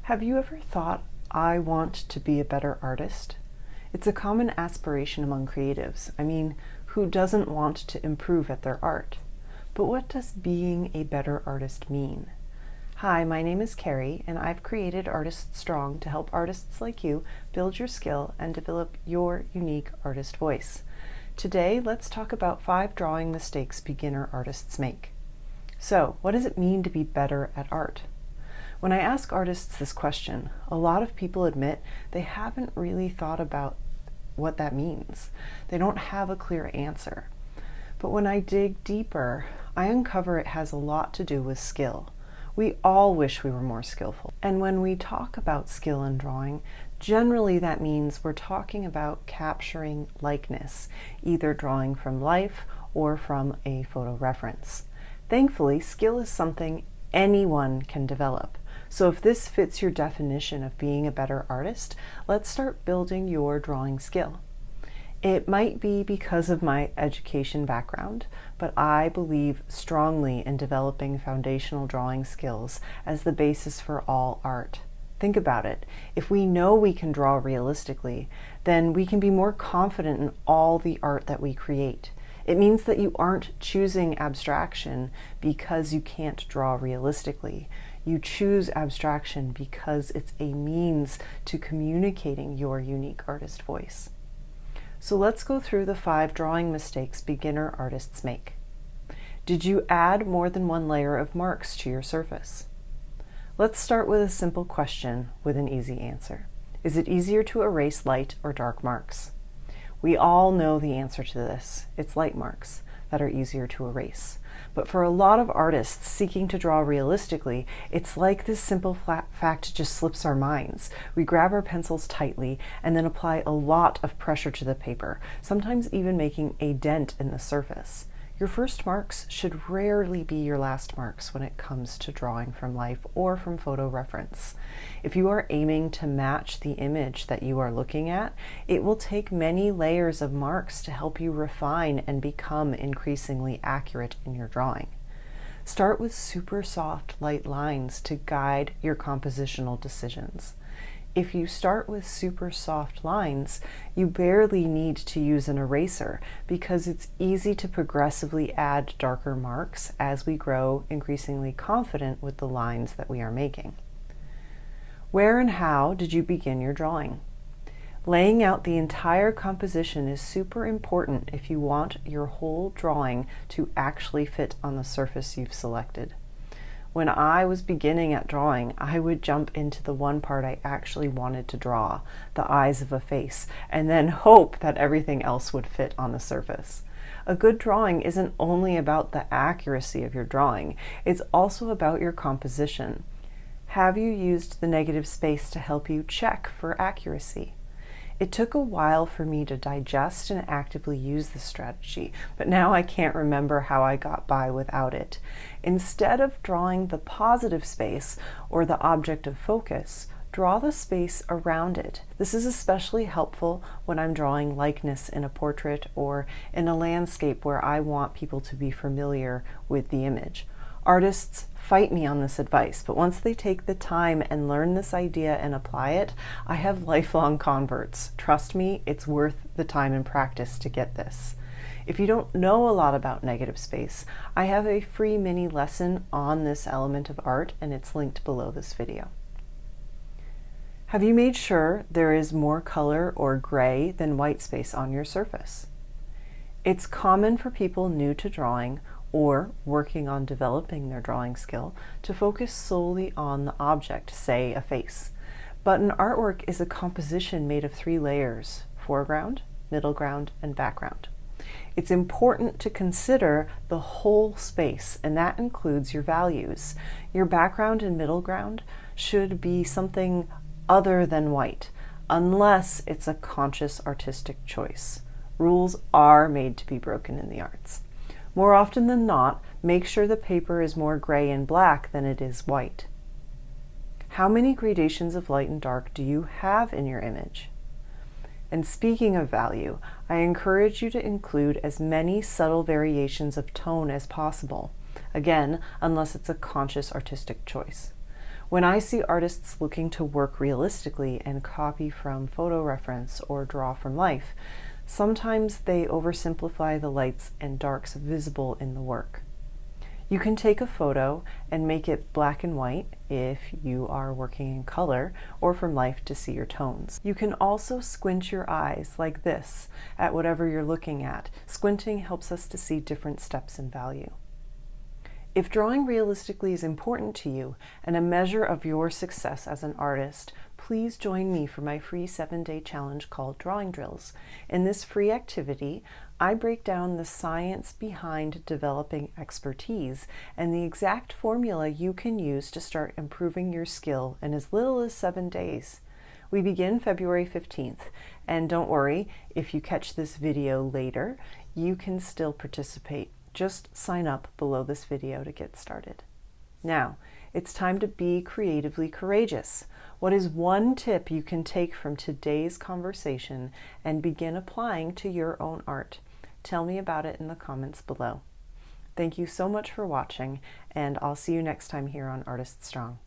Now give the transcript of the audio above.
Have you ever thought, I want to be a better artist? It's a common aspiration among creatives. I mean, who doesn't want to improve at their art? But what does being a better artist mean? Hi, my name is Carrie, and I've created Artist Strong to help artists like you build your skill and develop your unique artist voice. Today, let's talk about 5 drawing mistakes beginner artists make. So, what does it mean to be better at art? When I ask artists this question, a lot of people admit they haven't really thought about what that means. They don't have a clear answer. But when I dig deeper, I uncover it has a lot to do with skill. We all wish we were more skillful. And when we talk about skill in drawing, generally that means we're talking about capturing likeness, either drawing from life or from a photo reference. Thankfully, skill is something anyone can develop. So if this fits your definition of being a better artist, let's start building your drawing skill. It might be because of my education background, but I believe strongly in developing foundational drawing skills as the basis for all art. Think about it. If we know we can draw realistically, then we can be more confident in all the art that we create. It means that you aren't choosing abstraction because you can't draw realistically. You choose abstraction because it's a means to communicating your unique artist voice. So let's go through the 5 drawing mistakes beginner artists make. Did you add more than one layer of marks to your surface? Let's start with a simple question with an easy answer. Is it easier to erase light or dark marks? We all know the answer to this. It's light marks that are easier to erase. But for a lot of artists seeking to draw realistically, it's like this simple fact just slips our minds. We grab our pencils tightly and then apply a lot of pressure to the paper, sometimes even making a dent in the surface. Your first marks should rarely be your last marks when it comes to drawing from life or from photo reference. If you are aiming to match the image that you are looking at, it will take many layers of marks to help you refine and become increasingly accurate in your drawing. Start with super soft, light lines to guide your compositional decisions. If you start with super soft lines, you barely need to use an eraser because it's easy to progressively add darker marks as we grow increasingly confident with the lines that we are making. Where and how did you begin your drawing? Laying out the entire composition is super important if you want your whole drawing to actually fit on the surface you've selected. When I was beginning at drawing, I would jump into the one part I actually wanted to draw, the eyes of a face, and then hope that everything else would fit on the surface. A good drawing isn't only about the accuracy of your drawing, it's also about your composition. Have you used the negative space to help you check for accuracy? It took a while for me to digest and actively use this strategy, but now I can't remember how I got by without it. Instead of drawing the positive space or the object of focus, draw the space around it. This is especially helpful when I'm drawing likeness in a portrait or in a landscape where I want people to be familiar with the image. Artists fight me on this advice, but once they take the time and learn this idea and apply it, I have lifelong converts. Trust me, it's worth the time and practice to get this. If you don't know a lot about negative space, I have a free mini lesson on this element of art, and it's linked below this video. Have you made sure there is more color or gray than white space on your surface? It's common for people new to drawing or working on developing their drawing skill to focus solely on the object, say a face. But an artwork is a composition made of 3 layers: foreground, middle ground, and background. It's important to consider the whole space, and that includes your values. Your background and middle ground should be something other than white, unless it's a conscious artistic choice. Rules are made to be broken in the arts. More often than not, make sure the paper is more gray and black than it is white. How many gradations of light and dark do you have in your image? And speaking of value, I encourage you to include as many subtle variations of tone as possible. Again, unless it's a conscious artistic choice. When I see artists looking to work realistically and copy from photo reference or draw from life, sometimes they oversimplify the lights and darks visible in the work. You can take a photo and make it black and white if you are working in color or from life to see your tones. You can also squint your eyes like this at whatever you're looking at. Squinting helps us to see different steps in value. If drawing realistically is important to you and a measure of your success as an artist, please join me for my free 7-day challenge called Drawing Drills. In this free activity, I break down the science behind developing expertise and the exact formula you can use to start improving your skill in as little as 7 days. We begin February 15th, and don't worry, if you catch this video later, you can still participate. Just sign up below this video to get started. Now, it's time to be creatively courageous. What is one tip you can take from today's conversation and begin applying to your own art? Tell me about it in the comments below. Thank you so much for watching, and I'll see you next time here on Artist Strong.